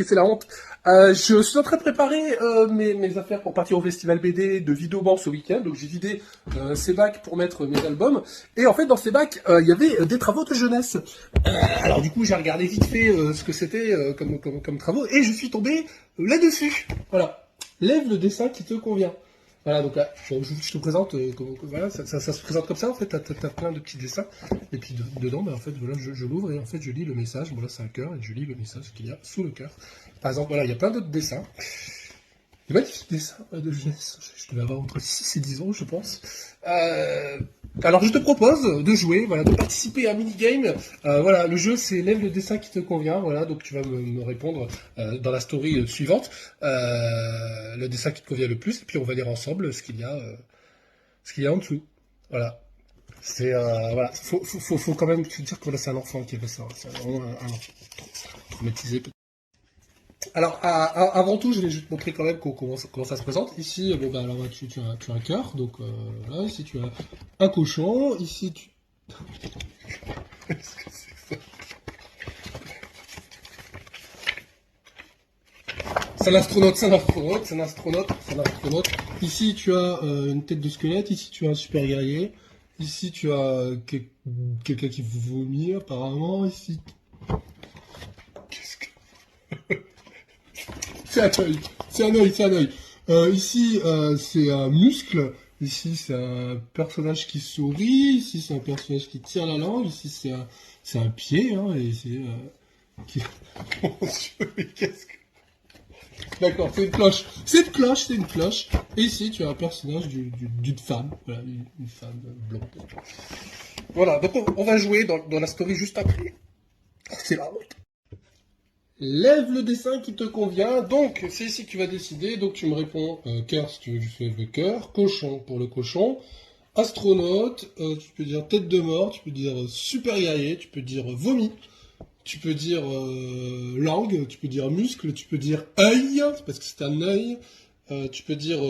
c'est la honte. Je suis en train de préparer mes affaires pour partir au festival BD de Vidéoban ce week-end. Donc j'ai vidé ces bacs pour mettre mes albums. Et en fait, dans ces bacs, il y avait des travaux de jeunesse. Alors du coup, j'ai regardé vite fait ce que c'était comme travaux. Et je suis tombé là-dessus. Voilà. Lève le dessin qui te convient. Voilà, donc là, je te présente, voilà, ça se présente comme ça, en fait, t'as plein de petits dessins, et puis dedans, en fait, voilà, je l'ouvre, et en fait, je lis le message, bon là, c'est un cœur, et je lis le message qu'il y a sous le cœur. Par exemple, voilà, il y a plein d'autres dessins, des magnifiques dessins de jeunesse, je devais avoir entre 6 et 10 ans, je pense. Alors, je te propose de jouer, voilà, de participer à un mini-game. Voilà, le jeu, c'est lève le dessin qui te convient, voilà, donc tu vas me répondre dans la story suivante, le dessin qui te convient le plus, et puis on va lire ensemble ce qu'il y a en dessous. Voilà. C'est, voilà, faut quand même te dire que là, c'est un enfant qui fait ça, c'est vraiment un enfant traumatisé. Alors, avant tout, je vais juste montrer quand même comment ça se présente. Ici, bon, bah, alors, tu as un cœur, donc là, ici, tu as un cochon, ici, tu... Qu'est-ce que c'est que ça? C'est un astronaute, c'est un astronaute, c'est un astronaute, c'est un astronaute. Ici, tu as une tête de squelette, ici, tu as un super guerrier, ici, tu as quelqu'un qui vomit, apparemment, ici... Qu'est-ce que... C'est un œil, c'est un œil, c'est un œil. Ici, c'est un muscle. Ici, c'est un personnage qui sourit. Ici, c'est un personnage qui tire la langue. Ici, c'est un pied. Hein, et c'est... qui... Mon Dieu, mais qu'est-ce que... D'accord, c'est une cloche. C'est une cloche, c'est une cloche. Et ici, tu as un personnage d'une femme. Voilà, une femme blonde. Voilà, donc on va jouer dans la story juste après. C'est la honte. Lève le dessin qui te convient. Donc, c'est ici que tu vas décider. Donc, tu me réponds cœur si tu veux que je soulève le cœur. Cochon pour le cochon. Astronaute, tu peux dire tête de mort. Tu peux dire super guerrier. Tu peux dire vomi. Tu peux dire langue. Tu peux dire muscle. Tu peux dire œil, parce que c'est un œil. Tu peux dire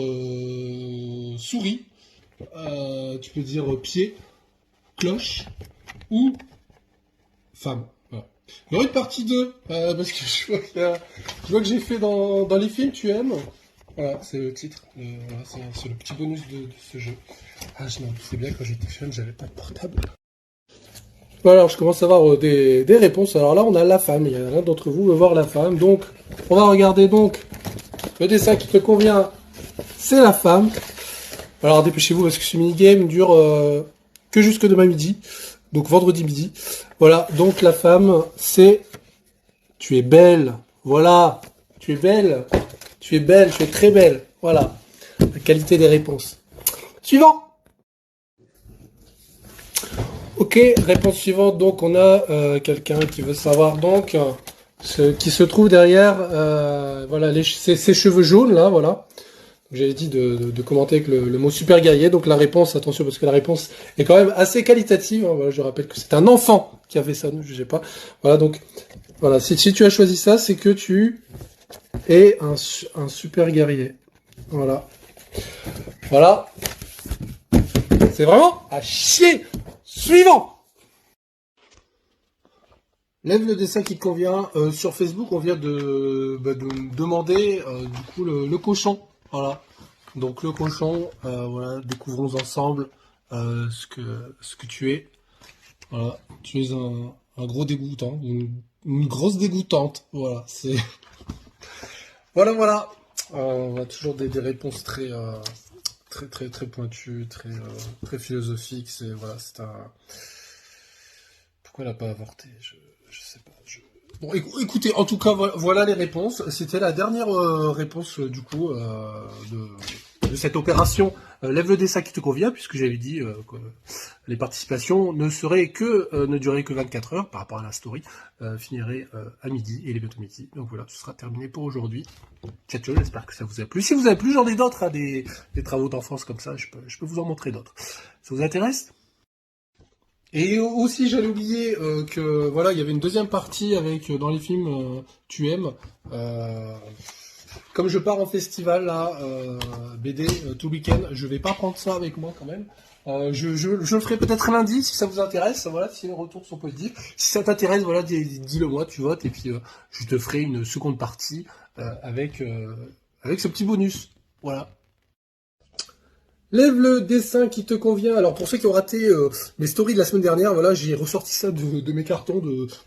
souris. Tu peux dire pied, cloche ou femme. Voilà. Il y aura une partie 2, parce que je vois que j'ai fait dans les films, tu aimes. Voilà, c'est le titre, voilà, c'est le petit bonus de ce jeu. Ah, je m'en doutais bien, quand j'étais jeune, j'avais pas de portable. Voilà, alors je commence à avoir des réponses. Alors là, on a la femme, il y a l'un d'entre vous veut voir la femme. Donc, on va regarder donc le dessin qui te convient, c'est la femme. Alors dépêchez-vous parce que ce mini-game dure que jusque demain midi. Donc vendredi midi. Voilà, donc la femme, c'est... Tu es belle. Voilà. Tu es belle. Tu es belle, tu es très belle. Voilà. La qualité des réponses. Suivant. Ok, réponse suivante. Donc on a quelqu'un qui veut savoir donc ce qui se trouve derrière voilà, ces cheveux jaunes là, voilà. J'avais dit de commenter avec le mot super guerrier. Donc la réponse, attention, parce que la réponse est quand même assez qualitative. Hein, voilà, je rappelle que c'est un enfant qui a fait ça, ne jugez pas. Voilà, donc, voilà, si tu as choisi ça, c'est que tu es un super guerrier. Voilà. Voilà. C'est vraiment à chier. Suivant. Lève le dessin qui te convient. Sur Facebook, on vient de me demander du coup le cochon. Voilà. Donc le cochon, voilà, découvrons ensemble ce que tu es. Voilà, tu es un gros dégoûtant, une grosse dégoûtante. Voilà, c'est voilà, voilà. On a toujours des réponses très pointues, très philosophiques. C'est voilà, c'est un. Pourquoi elle n'a pas avorté? Je sais pas. Bon, écoutez, en tout cas, voilà les réponses. C'était la dernière réponse, du coup, de cette opération Lève le dessin qui te convient, puisque j'avais dit que les participations ne dureraient que 24 heures par rapport à la story, finiraient à midi, et les bientôt midi. Donc voilà, ce sera terminé pour aujourd'hui. Ciao, ciao, j'espère que ça vous a plu. Si vous avez plu, j'en ai d'autres, hein, des travaux d'enfance comme ça, je peux vous en montrer d'autres. Ça vous intéresse? Et aussi, j'allais oublier que voilà, il y avait une deuxième partie avec dans les films Tu aimes. comme je pars en festival là, BD tout le week-end, je vais pas prendre ça avec moi quand même. Je le ferai peut-être lundi si ça vous intéresse, voilà, si les retours sont positifs. Si ça t'intéresse, voilà, dis-le moi, tu votes, et puis je te ferai une seconde partie avec ce petit bonus. Voilà. Lève le dessin qui te convient. Alors pour ceux qui ont raté mes stories de la semaine dernière, voilà, j'ai ressorti ça de mes cartons.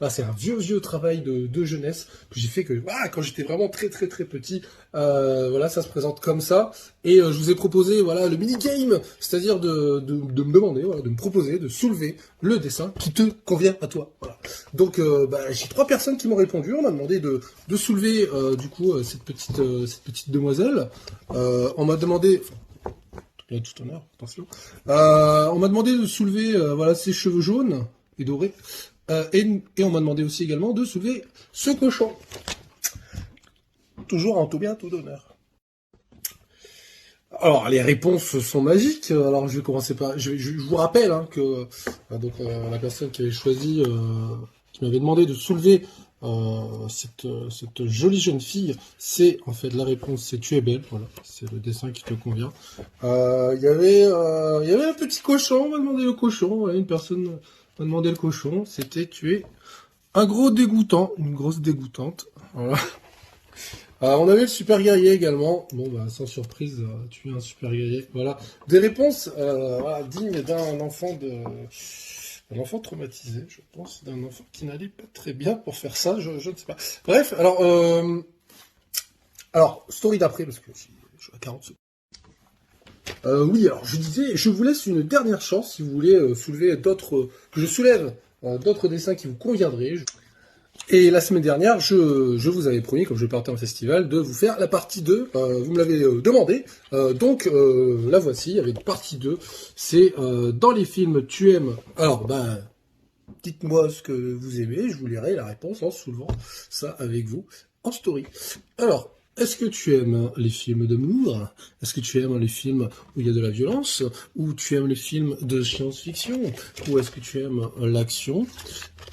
C'est un vieux travail de jeunesse que j'ai fait quand j'étais vraiment très petit. Voilà, ça se présente comme ça. Et je vous ai proposé voilà le mini game, c'est-à-dire de me demander, voilà, de me proposer, de soulever le dessin qui te convient à toi. Voilà. Donc j'ai 3 personnes qui m'ont répondu. On m'a demandé de soulever cette petite demoiselle. On m'a demandé il y a tout honneur, attention. On m'a demandé de soulever voilà, ses cheveux jaunes et dorés. Et on m'a demandé aussi également de soulever ce cochon. Toujours en tout bien, tout d'honneur. Alors, les réponses sont magiques. Alors, je vais commencer par... Je vous rappelle que la personne qui avait choisi, qui m'avait demandé de soulever cette jolie jeune fille, c'est en fait la réponse, c'est tu es belle, voilà, c'est le dessin qui te convient. Il y avait un petit cochon, on m'a demandé le cochon, voilà, une personne m'a demandé le cochon, c'était tu es un gros dégoûtant, une grosse dégoûtante, voilà. On avait le super guerrier également, bon sans surprise, tu es un super guerrier, voilà. Des réponses voilà, dignes d'un enfant un enfant traumatisé, je pense, d'un enfant qui n'allait pas très bien pour faire ça, je ne sais pas. Bref, alors story d'après, parce que je suis à 40 secondes. Oui, alors je disais, je vous laisse une dernière chance si vous voulez soulever que je soulève d'autres dessins qui vous conviendraient. Et la semaine dernière, je vous avais promis, comme je partais en festival, de vous faire la partie 2. Vous me l'avez demandé. Donc, la voici, avec partie 2. C'est dans les films tu aimes... Alors, dites-moi ce que vous aimez. Je vous lirai la réponse en soulevant ça avec vous en story. Alors, est-ce que tu aimes les films d'amour? Est-ce que tu aimes les films où il y a de la violence? Ou tu aimes les films de science-fiction? Ou est-ce que tu aimes l'action?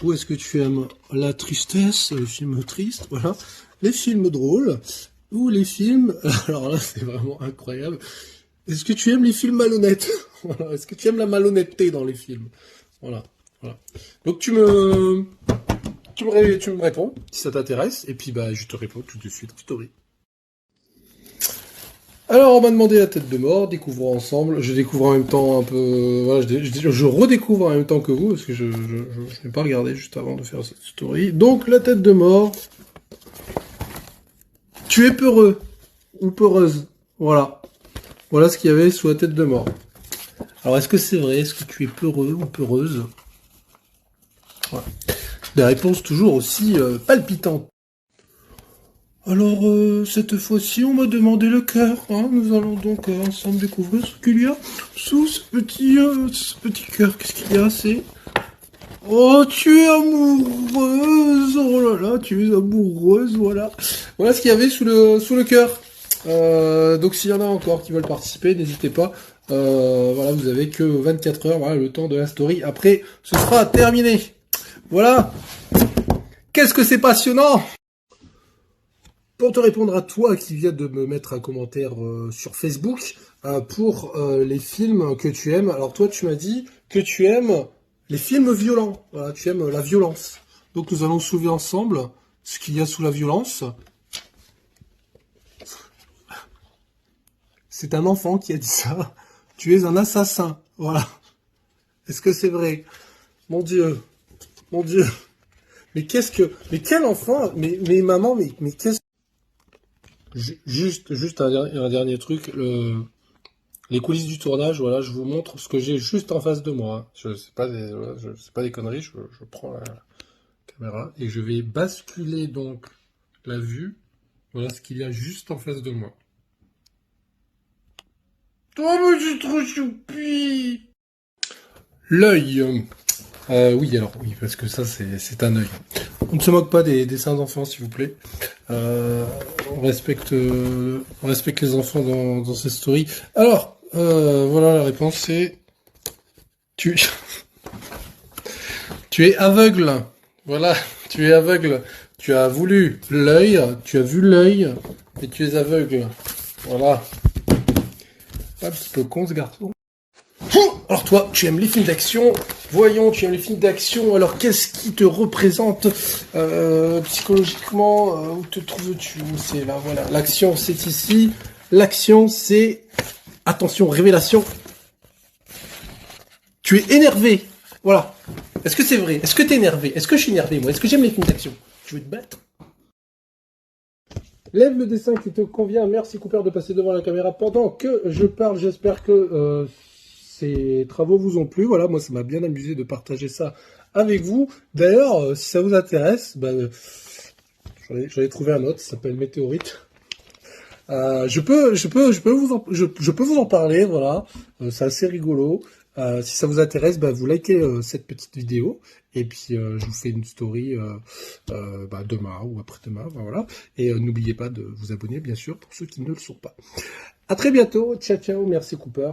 Ou est-ce que tu aimes la tristesse, les films tristes, voilà, les films drôles, ou les films, alors là c'est vraiment incroyable, est-ce que tu aimes les films malhonnêtes? Voilà. Est-ce que tu aimes la malhonnêteté dans les films? Voilà, voilà. Donc tu me réponds, si ça t'intéresse, et puis je te réponds tout de suite en story. Alors, on m'a demandé la tête de mort, découvrons ensemble. Je découvre en même temps un peu... Voilà, je redécouvre en même temps que vous, parce que je n'ai pas regardé juste avant de faire cette story. Donc, la tête de mort. Tu es peureux ou peureuse. Voilà. Voilà ce qu'il y avait sous la tête de mort. Alors, est-ce que c'est vrai? Est-ce que tu es peureux ou peureuse? Voilà. Des réponses toujours aussi palpitantes. Alors, cette fois-ci, on m'a demandé le cœur. Hein. Nous allons donc ensemble découvrir ce qu'il y a sous ce petit cœur. Qu'est-ce qu'il y a? C'est... Oh, tu es amoureuse. Oh là là, tu es amoureuse, voilà. Voilà ce qu'il y avait sous le cœur. Donc, s'il y en a encore qui veulent participer, n'hésitez pas. Voilà, vous avez que 24 heures, voilà, le temps de la story. Après, ce sera terminé. Voilà. Qu'est-ce que c'est passionnant! Pour te répondre à toi qui viens de me mettre un commentaire sur Facebook pour les films que tu aimes. Alors toi, tu m'as dit que tu aimes les films violents. Voilà, tu aimes la violence. Donc nous allons soulever ensemble ce qu'il y a sous la violence. C'est un enfant qui a dit ça. Tu es un assassin. Voilà. Est-ce que c'est vrai? Mon Dieu. Mon Dieu. Mais quel enfant? Mais maman, mais qu'est-ce... Juste un dernier truc, les coulisses du tournage, voilà, je vous montre ce que j'ai juste en face de moi. C'est pas des conneries, je prends la caméra et je vais basculer donc la vue. Voilà ce qu'il y a juste en face de moi. Oh mais c'est trop choupi! L'œil. Oui, parce que ça c'est un œil. On ne se moque pas des dessins d'enfants, s'il vous plaît. On respecte les enfants dans cette story. Alors, voilà la réponse, c'est tu es aveugle. Voilà, tu es aveugle. Tu as voulu l'œil, tu as vu l'œil, Et tu es aveugle. Voilà. Un petit peu con ce garçon. Alors toi, tu aimes les films d'action. Voyons, tu aimes les films d'action. Alors qu'est-ce qui te représente psychologiquement? Où te trouves-tu? C'est là, voilà. L'action, c'est ici. L'action, c'est... Attention, révélation. Tu es énervé. Voilà. Est-ce que c'est vrai? Est-ce que t'es énervé? Est-ce que je suis énervé, moi? Est-ce que j'aime les films d'action? Tu veux te battre? Lève le dessin qui te convient. Merci Cooper de passer devant la caméra pendant que je parle. J'espère que ces travaux vous ont plu. Voilà, moi ça m'a bien amusé de partager ça avec vous. D'ailleurs, si ça vous intéresse, j'en ai trouvé un autre. Ça s'appelle Météorite. Je peux vous en parler. Voilà, c'est assez rigolo. Si ça vous intéresse, vous likez cette petite vidéo et puis je vous fais une story demain ou après-demain, voilà. Et n'oubliez pas de vous abonner, bien sûr, pour ceux qui ne le sont pas. À très bientôt, ciao ciao, merci Cooper.